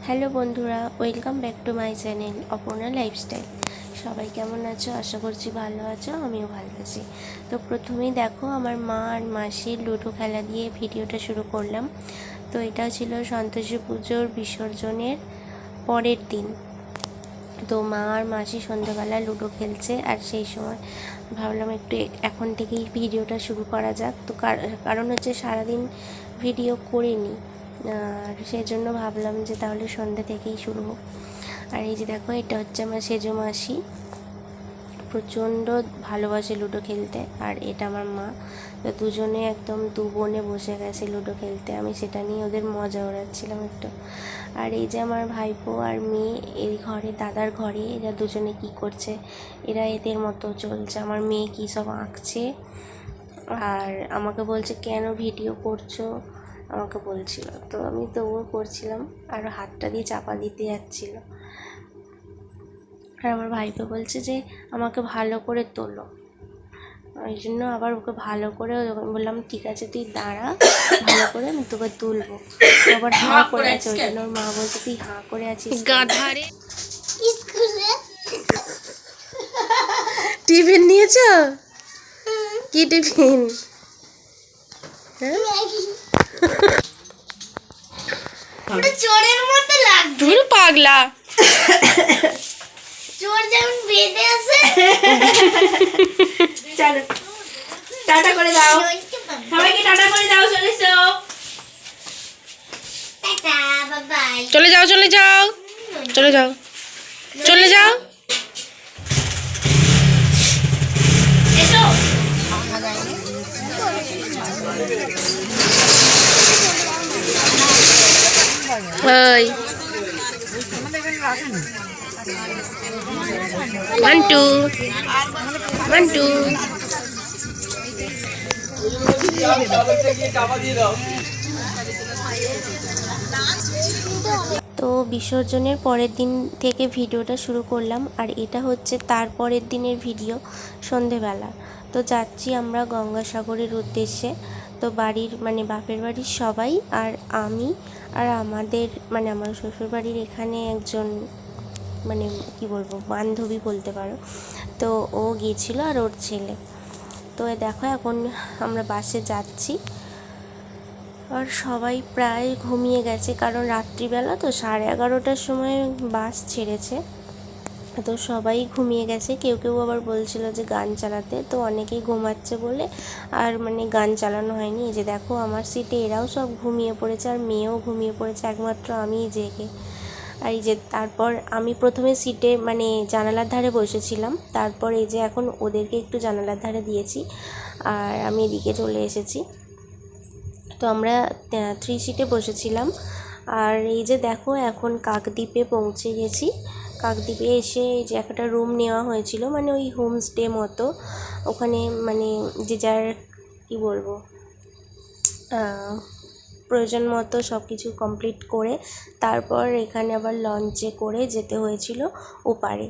Hello বন্ধুরা, welcome back to my channel Aparna lifestyle. সবাই কেমন আছো? আশা করছি ভালো আছো, আমিও ভালো আছি। তো প্রথমেই দেখো আমার মা আর মাসির লুডো খেলা দিয়ে ভিডিওটা শুরু করলাম। তো এটা ছিল সন্তোষী পুজোর বিসর্জনের পরের দিন। তো মা আর মাসি সন্ধ্যাবেলা লুডো খেলছে, আর সেই সময় ভাবলাম একটু এখন থেকেই ভিডিওটা শুরু করা যাক। তো কারণ হচ্ছে সারাদিন ভিডিও করিনি, আর সেই জন্য ভাবলাম যে তাহলে সন্ধ্যা থেকেই শুরু হোক। আর এই যে দেখো, এটা হচ্ছে আমার সেজো মাসি, প্রচণ্ড ভালোবাসে লুডো খেলতে। আর এটা আমার মা। তো দুজনে একদম দু বোনে বসে গেছে লুডো খেলতে, আমি সেটা নিয়ে ওদের মজা ওড়াচ্ছিলাম একটু। আর এই যে আমার ভাইপো আর মেয়ে এই ঘরে, দাদার ঘরে, এরা দুজনে কি করছে, এরা এদের মতো চলছে। আমার মেয়ে কী সব আঁকছে, আর আমাকে বলছে কেন ভিডিও করছো, আমাকে বলছিল। তো আমি তবুও করছিলাম, আর হাতটা দিয়ে চাপা দিতে যাচ্ছিল। আর আমার ভাইপো বলছে যে আমাকে ভালো করে তোলো, ওই জন্য আবার ওকে ভালো করে বললাম ঠিক আছে তুই দাঁড়া, ভালো করে আমি তোকে তুলবো। আবার হাঁ করে আছে, ওই জন্য ওর মা বলছে তুই হাঁ করে আছিস গাধারে। টিফিন নিয়েছ? কি টিফিন? চোরের মতো লাগছে। ধুর পাগলা, চোর যেমন বেঁধে আছে। চলো টাটা করে দাও, সবাইকে টাটা করে দাও। চলেছো? Tata, bye bye. চলে যাও চলে যাও চলে যাও চলে যাও। এসো। ওই 1 2 1 2। তো বিসর্জনের পরের দিন থেকে ভিডিওটা শুরু করলাম, আর এটা হচ্ছে তার পরের দিনের ভিডিও সন্ধেবেলা। তো যাচ্ছি আমরা গঙ্গাসাগরের উদ্দেশ্যে। তো বাড়ির বাপের বাড়ির সবাই, আর আমি, আর আমাদের আমার শ্বশুরবাড়ির এখানে একজন কি বলবো, বান্ধবী বলতে পারো। তো ও গিয়েছিল আর ওর ছেলে। তো দেখো এখন আমরা বাসে যাচ্ছি, আর সবাই প্রায় ঘুমিয়ে গেছে, কারণ রাত্রিবেলা তো 11:30টার সময় বাস ছেড়েছে। তো সবাই ঘুমিয়ে গেছে, কেউ কেউ আবার বলছিল যে গান চালাতে, তো অনেকেই ঘুমাচ্ছে বলে আর গান চালানো হয়নি। এই যে দেখো আমার সিটে এরাও সব ঘুমিয়ে পড়েছে, আর মেয়েও ঘুমিয়ে পড়েছে, একমাত্র আমিই জেগে। আর এই যে তারপর আমি প্রথমে সিটে জানালার ধারে বসেছিলাম, তারপর এই যে এখন ওদেরকে একটু জানালার ধারে দিয়েছি, আর আমি এদিকে চলে এসেছি। তো আমরা 3 সিটে বসেছিলাম। আর এই যে দেখো এখন কাকদ্বীপে পৌঁছে গেছি। কাকদ্বীপে এসে এই যে একটা রুম নেওয়া হয়েছিল, ওই হোমস্টে মতো। ওখানে যে যার কী বলবো, প্রয়োজন মতো সব কিছু কমপ্লিট করে তারপর এখানে আবার লঞ্চে করে যেতে হয়েছিল ওপারে।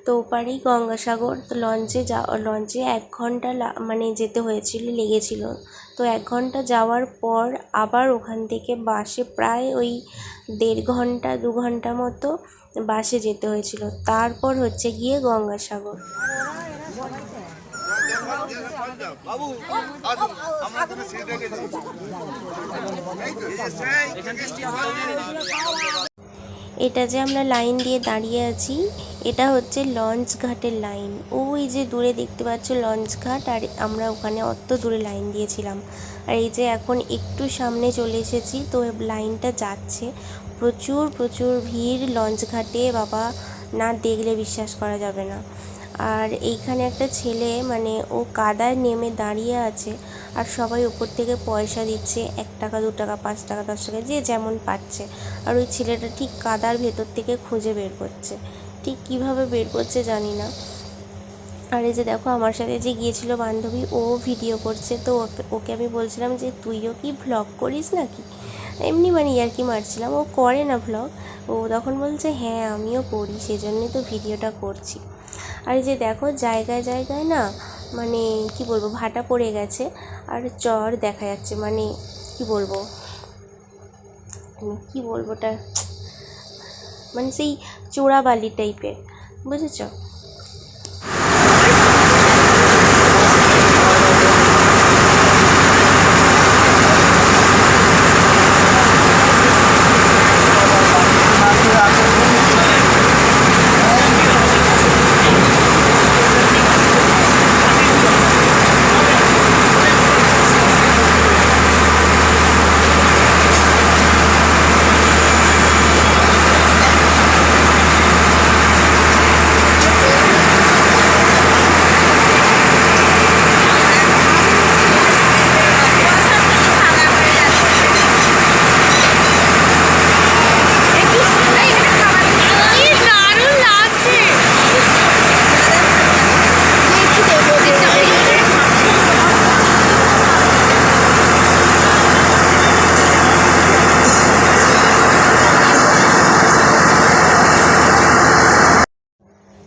তো ওপারেই গঙ্গাসাগর। তো লঞ্চে 1 ঘন্টা যেতে লেগেছিল। তো 1 ঘন্টা যাওয়ার পর আবার ওখান থেকে বাসে প্রায় ওই 1.5 ঘন্টা 2 ঘন্টা মতো বাসে যেতে হয়েছিল, তারপর হচ্ছে গিয়ে গঙ্গাসাগর। এটা যে আমরা লাইন দিয়ে দাঁড়িয়ে আছি, এটা হচ্ছে লঞ্চ ঘাটের লাইন। ওই যে দূরে দেখতে পাচ্ছ লঞ্চ ঘাট, আর আমরা ওখানে অত দূরে লাইন দিয়েছিলাম। আর এই যে এখন একটু সামনে চলে এসেছি, তো লাইনটা যাচ্ছে, প্রচুর প্রচুর ভিড় লঞ্চ ঘাটে, বাবা না দেখলে বিশ্বাস করা যাবে না। আর এইখানে একটা ছেলে ও কাদায় নেমে দাঁড়িয়ে আছে, আর সবাই ওপর থেকে পয়সা দিচ্ছে, 1 টাকা 2 টাকা 5 টাকা 10 টাকা যে যেমন পাচ্ছে। আর ওই ছেলেটা ঠিক কাদার ভেতর থেকে খুঁজে বের করছে, ঠিক কীভাবে বের করছে জানি না। আর এই যে দেখো আমার সাথে যে গিয়েছিল বান্ধবী, ও ভিডিও করছে। তো ওকে আমি বলছিলাম যে তুইও কি ভ্লগ করিস নাকি, এমনি ইয়ার্কি মারছিলাম। ও করে না ভ্লগ, ও তখন বলছে হ্যাঁ আমিও করি, সেজন্যই তো ভিডিওটা করছি। আর এই যে দেখো জায়গায় জায়গায় না কি বলবো, ভাটা পড়ে গেছে, আর চর দেখা যাচ্ছে, কি বলবো ওটা, মানে সেই চোরাবালি টাইপের, বুঝেছো?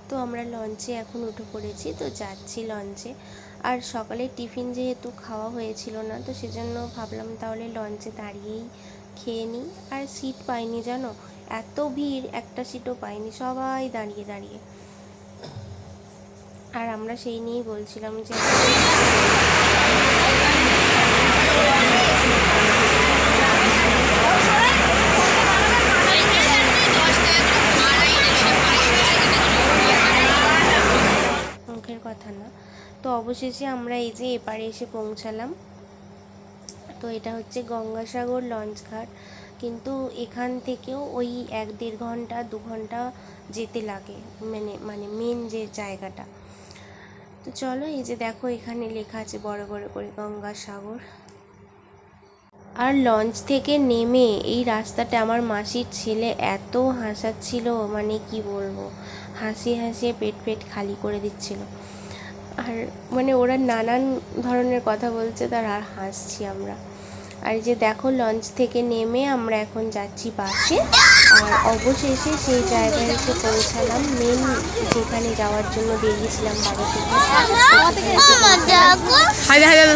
তো আমরা লঞ্চে এখন উঠে পড়েছি, তো যাচ্ছি লঞ্চে। আর সকালে টিফিন যেহেতু খাওয়া হয়েছিল না, তো সেজন্য ভাবলাম তাহলে লঞ্চে দাঁড়িয়েই খেয়ে নিই। আর সিট পাইনি জানো, এত ভিড়, একটা সিটও পাইনি, সবাই দাঁড়িয়ে দাঁড়িয়ে। আর আমরা সেই নিয়েই বলছিলাম যে মুখের কথা না। তো অবশেষে আমরা এই যে এপারে এসে পৌঁছালাম। তো এটা হচ্ছে গঙ্গাসাগর লঞ্চ ঘাট, কিন্তু এখান থেকেও ওই 1-1.5 ঘন্টা 2 ঘন্টা যেতে লাগে, মানে মেন যে জায়গাটা। তো চলো, এই যে দেখো এখানে লেখা আছে বড় বড় করে গঙ্গাসাগর। আর লঞ্চ থেকে নেমে এই রাস্তাটা আমার মাসির ছেলে এত হাসাচ্ছিল, মানে কি বলবো, হাসিয়ে পেট খালি করে দিচ্ছিল। আর মানে ওরা নানান ধরনের কথা বলছে, তার আর হাসছি আমরা। আর এই যে দেখো লঞ্চ থেকে নেমে আমরা এখন যাচ্ছি বাসে। আর অবশেষে সেই জায়গায় এসে পৌঁছালাম, মেন যেখানে যাওয়ার জন্য বেরিয়েছিলাম বাড়ি থেকে।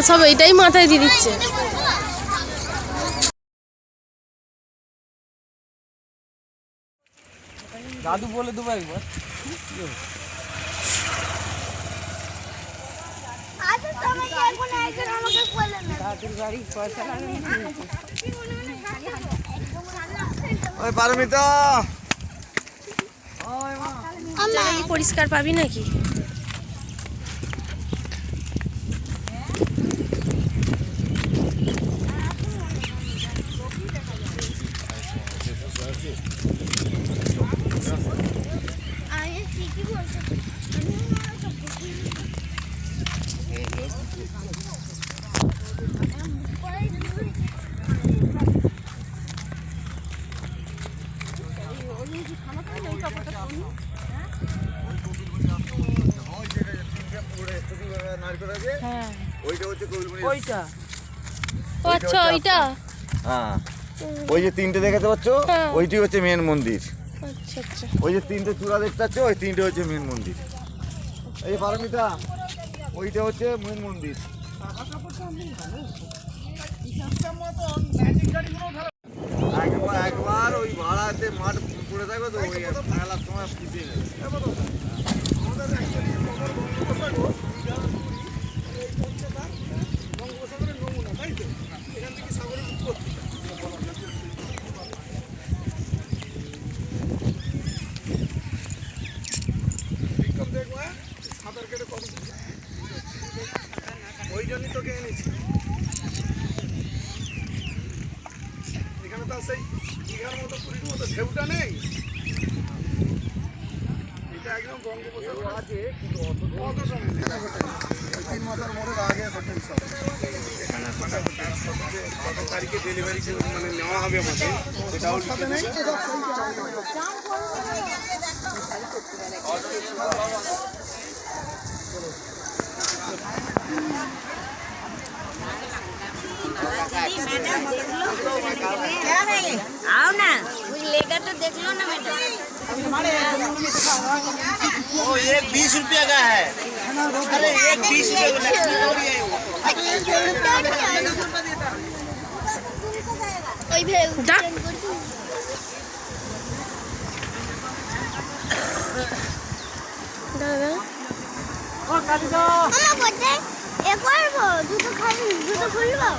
সব এটাই মাথায় দিয়ে দিচ্ছে। দাদু বলে দেবো একবার। পরিষ্কার পাবি নাকি? ওই যে তিনটে দেখতে পাচ্ছ, ওইটি হচ্ছে মেন মন্দির। আচ্ছা আচ্ছা। ওই যে তিনটে চূড়া দেখতে পাচ্ছ, ওই তিনটে হচ্ছে মেন মন্দির। এই পারমিতা, ওইটা হচ্ছে মেন মন্দির। একবার ওই ভাড়াতে মাঠ পড়ে থাকবে তো, ওই মেলার সময় পিছিয়ে নেবে। ওই জন্যই তোকে এনেছি। এখানে তো সেই দীঘার মতো পুরীর মতো ঢেউটা নেই, এটা একদম বঙ্গোপসাগর আছে, কিন্তু অত সময় 3 মাসের মোড়ের আগে হোটেল সব এখানে কত তারিখে ডেলিভারি মানে নেওয়া হবে আমাদের, সেটাও সাথে নেই। आओ ना, कुछ लेकर तो देख लो ना मैडम। ओ ये 20 रुपया का है। अरे एक 20 रुपया আমার বলতে এ করবো দুটো খাবি দুটো খুলবো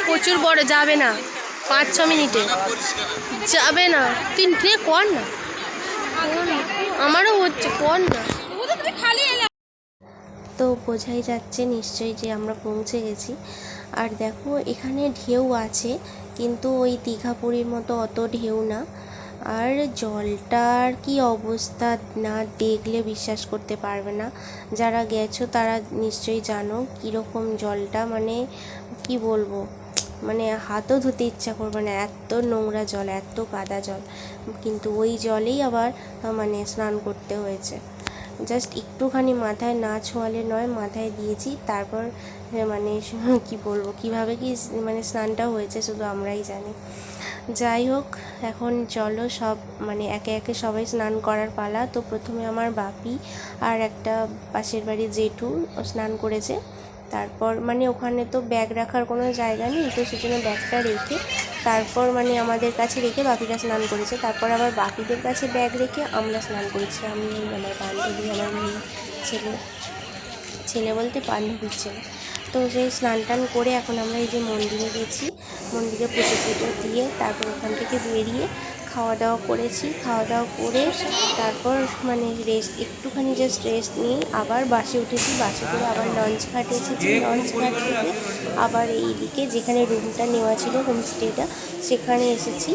প্রচুর বড়, যাবে না 5-6 মিনিটে যাবে না, তুই কর না, আমারও হচ্ছে কর না। তো বোঝাই যাচ্ছে নিশ্চয়ই যে আমরা পৌঁছে গেছি। আর দেখো এখানে ঢেউ আছে, কিন্তু ওই দীঘা পুরীর মতো অত ঢেউ না। আর জলটার কি অবস্থা, না দেখলে বিশ্বাস করতে পারবে না। যারা গেছো তারা নিশ্চয়ই জানো কীরকম জলটা, মানে কি বলবো, মানে হাতও ধুতে ইচ্ছা করবে না, এত নোংরা জল, এত কাদা জল। কিন্তু ওই জলেই আবার মানে স্নান করতে হয়েছে। জাস্ট একটুখানি মাথায় না ছোঁয়ালে নয়, মাথায় দিয়েছি। তারপর মানে কি বলবো, কিভাবে কি মানে স্নানটা হয়েছে শুধু আমরাই জানি। যাই হোক, এখন চলো সব মানে একে একে সবাই স্নান করার পালা। তো প্রথমে আমার বাপি আর একটা পাশের বাড়ির জেঠু স্নান করেছে। তারপর মানে ওখানে তো ব্যাগ রাখার কোনো জায়গা নেই, তো সেজন্য ব্যাগটা রেখে তারপর মানে আমাদের কাছে রেখে বাপিরা স্নান করেছে। তারপর আবার বাপিদের কাছে ব্যাগ রেখে আমরা স্নান করেছি, আমি আমার বান্ধবী, আমার মেয়ে, ছেলে বলতে বান্ধবীর ছেলে। তো সেই স্নান টান করে এখন আমরা এই যে মন্দিরে গেছি, মন্দিরে পুজো দিয়ে তারপর ওখান থেকে বেরিয়ে খাওয়া দাওয়া করেছি। খাওয়া দাওয়া করে তারপর মানে একটুখানি জাস্ট রেস্ট নিয়ে আবার বাসে উঠেছি। বাসে করে আবার লঞ্চ ঘাটে এসেছি। লঞ্চ ঘাট থেকে আবার এইদিকে যেখানে রুমটা নেওয়া ছিল, হোমস্টেটা, সেখানে এসেছি।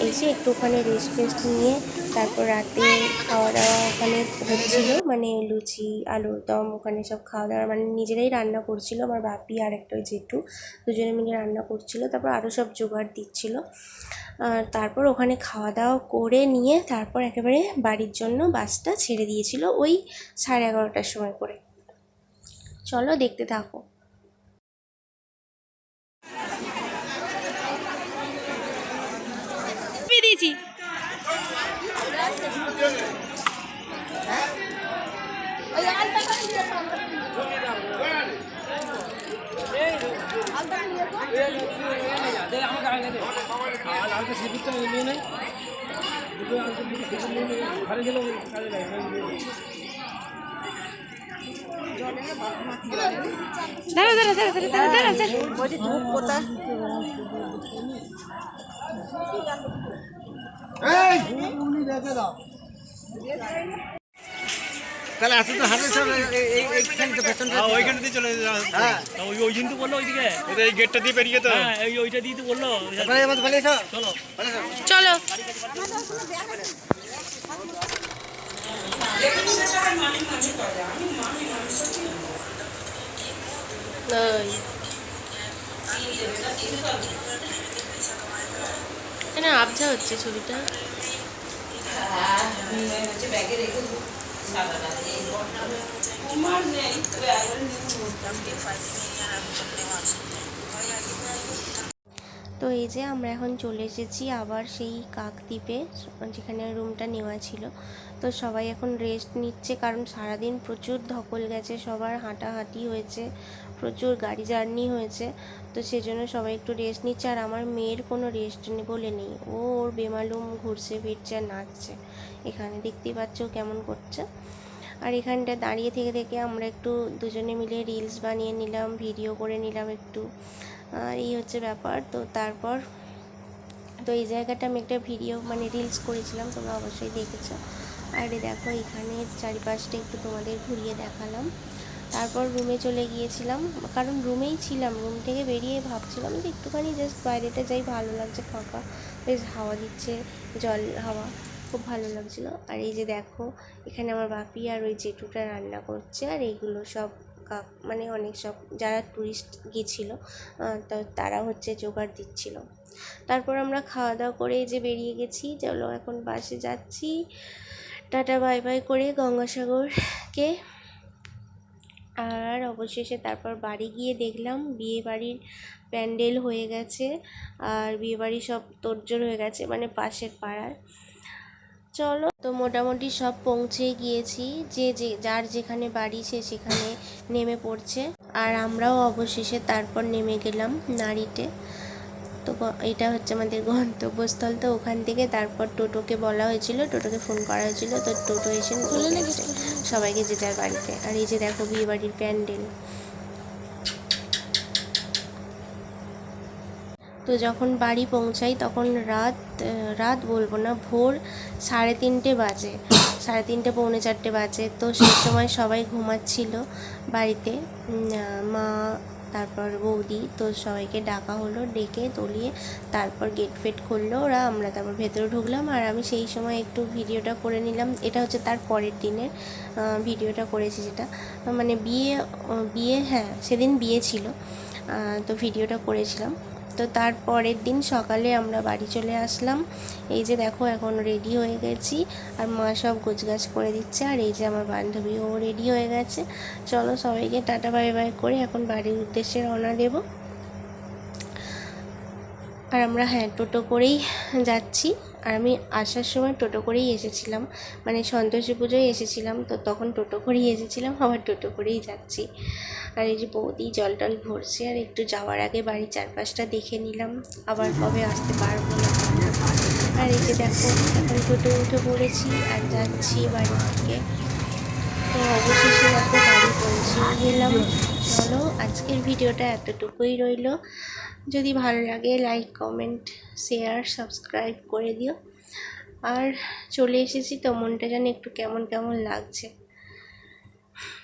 এসে একটু ওখানে রেস্ট নিয়ে তারপর রাতে খাওয়া দাওয়া ওখানে হচ্ছিলো, মানে লুচি, আলুর দম, ওখানে সব খাওয়া দাওয়া মানে নিজেরাই রান্না করছিল। আমার বাপি আর একটা জেঠু দুজনে মিলে রান্না করছিল, তারপর আরও সব জোগাড় দিচ্ছিল। তারপর ওখানে খাওয়া দাওয়া করে নিয়ে তারপর একেবারে বাড়ির জন্য বাসটা ছেড়ে দিয়েছিল ওই 11:30টার সময় করে। চলো দেখতে থাকো। দিয়েছি তাহলে আসলে তো হাতে সব এইখানে তো পেছন ওইখানে দিয়ে চলে হ্যাঁ ওই দিন তো বললো ওইদিকে এই গেটটা দিয়ে বেরিয়ে তো হ্যাঁ ওইটা দিয়ে তো বললো তাহলে মত বলে এসো চলো চলো। এখানে আবঝা হচ্ছে ছবিটা। তো এই যে আমরা এখন চলে এসেছি আবার সেই কাকদ্বীপে, যেখানে রুমটা নেওয়া ছিল। তো সবাই এখন রেস্ট নিচ্ছে, কারণ সারাদিন প্রচুর ধকল গেছে, সবার হাঁটাহাঁটি হয়েছে, প্রচুর গাড়ি জার্নি হয়েছে। তো সেজন্য সবাই একটু রেস্ট নিচ্ছে। আর আমার মেয়ের কোনো রেস্ট বলে নেই, ওর বেমালুম ঘুরছে ফিরছে আর নাচছে। এখানে দেখতেই পাচ্ছ কেমন করছে। আর এখানটা দাঁড়িয়ে থেকে থেকে আমরা একটু দুজনে মিলে রিলস বানিয়ে নিলাম, ভিডিও করে নিলাম একটু। আর এই হচ্ছে ব্যাপার। তো তারপর তো এই জায়গাটা আমি একটা ভিডিও মানে রিলস করেছিলাম, তোমরা অবশ্যই দেখেছো। আর দেখো এখানে চারিপাশটা একটু তোমাদের ঘুরিয়ে দেখালাম। তারপর রুমে চলে গিয়েছিলাম, কারণ রুমেই ছিলাম। রুম থেকে বেরিয়ে ভাবছিলাম যে একটুখানি জাস্ট বাইরেটা যাই, ভালো লাগছে, ফাঁকা, বেশ হাওয়া দিচ্ছে, জল হাওয়া, খুব ভালো লাগছিলো। আর এই যে দেখো এখানে আমার বাপি আর ওই জেঠুটা রান্না করছে, আর এইগুলো সব মানে অনেক সব যারা ট্যুরিস্ট গিয়েছিলো তো তারা হচ্ছে জোগাড় দিচ্ছিল। তারপর আমরা খাওয়া দাওয়া করে যে বেরিয়ে গেছি, চলো এখন বাসে যাচ্ছি। টাটা বাই বাই করে গঙ্গাসাগরকে। আর অবশেষে তারপর বাড়ি গিয়ে দেখলাম বিয়ে বাড়ির প্যান্ডেল হয়ে গেছে আর বিয়ে বাড়ি সব তোড়জোড় হয়ে গেছে, মানে পাশের পাড়ার। চলো, তো মোটামুটি সব পৌঁছে গিয়েছি, যে যার যেখানে বাড়ি সে সেখানে নেমে পড়ছে। আর আমরাও অবশেষে তারপর নেমে গেলাম নাড়িতে। তো এটা হচ্ছে আমাদের গন্তব্যস্থল। তো ওখান থেকে তারপর টোটোকে বলা হয়েছিল, টোটোকে ফোন করা হয়েছিল, তো টোটো এসে নিয়ে গেছে সবাইকে যে যার বাড়িতে। আর এই যে দেখো বিয়ে বাড়ির প্যান্ডেল। তো যখন বাড়ি পৌঁছাই তখন রাত বলবো না, ভোর 3:30 বাজে, 3:30 পৌনে 4 বাজে। তো সেই সময় সবাই ঘুমাচ্ছিল বাড়িতে, মা তারপর বৌদি, তো সবাইকে ডাকা হলো, ডেকে তলিয়ে তারপর গেট ফেট খুললো ওরা, আমরা তারপর ভেতরে ঢুকলাম। আর আমি সেই সময় একটু ভিডিওটা করে নিলাম, এটা হচ্ছে তার পরের দিনের ভিডিওটা করেছি, যেটা মানে বিয়ে হ্যাঁ সেদিন বিয়ে ছিল, তো ভিডিওটা করেছিলাম। তো তার পরের দিন সকালে আমরা বাড়ি চলে আসলাম। এই যে দেখো এখন রেডি হয়ে গেছি, আর মা সব গোছগাছ করে দিচ্ছে। আর এই যে আমার বান্ধবীও রেডি হয়ে গেছে। চলো সবাইকে টাটা বাই বাই করে এখন বাড়ির উদ্দেশ্যে রওনা দেব। আর আমরা টোটো করেই যাচ্ছি। আর আমি আসার সময় টোটো করেই এসেছিলাম, মানে সন্তোষী পুজোয় এসেছিলাম, তো তখন টোটো করেই এসেছিলাম, আবার টোটো করেই যাচ্ছি। আর এই যে বৌদি জল টল ভরছে। আর একটু যাওয়ার আগে বাড়ির চারপাশটা দেখে নিলাম, আবার কবে আসতে পারবো না। আর এই যে দেখো এখন টোটো উঠে পড়েছি আর যাচ্ছি বাড়ি থেকে। তো অবশেষে দেখো বাড়ি পৌঁছে গেলাম। চলো আজকের ভিডিওটা এতটুকুই রইল। যদি ভালো লাগে লাইক কমেন্ট শেয়ার সাবস্ক্রাইব করে দিও। আর চলে এসেছি তো মনটা যেন একটু কেমন কেমন লাগছে।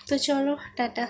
তো চলো টাটা।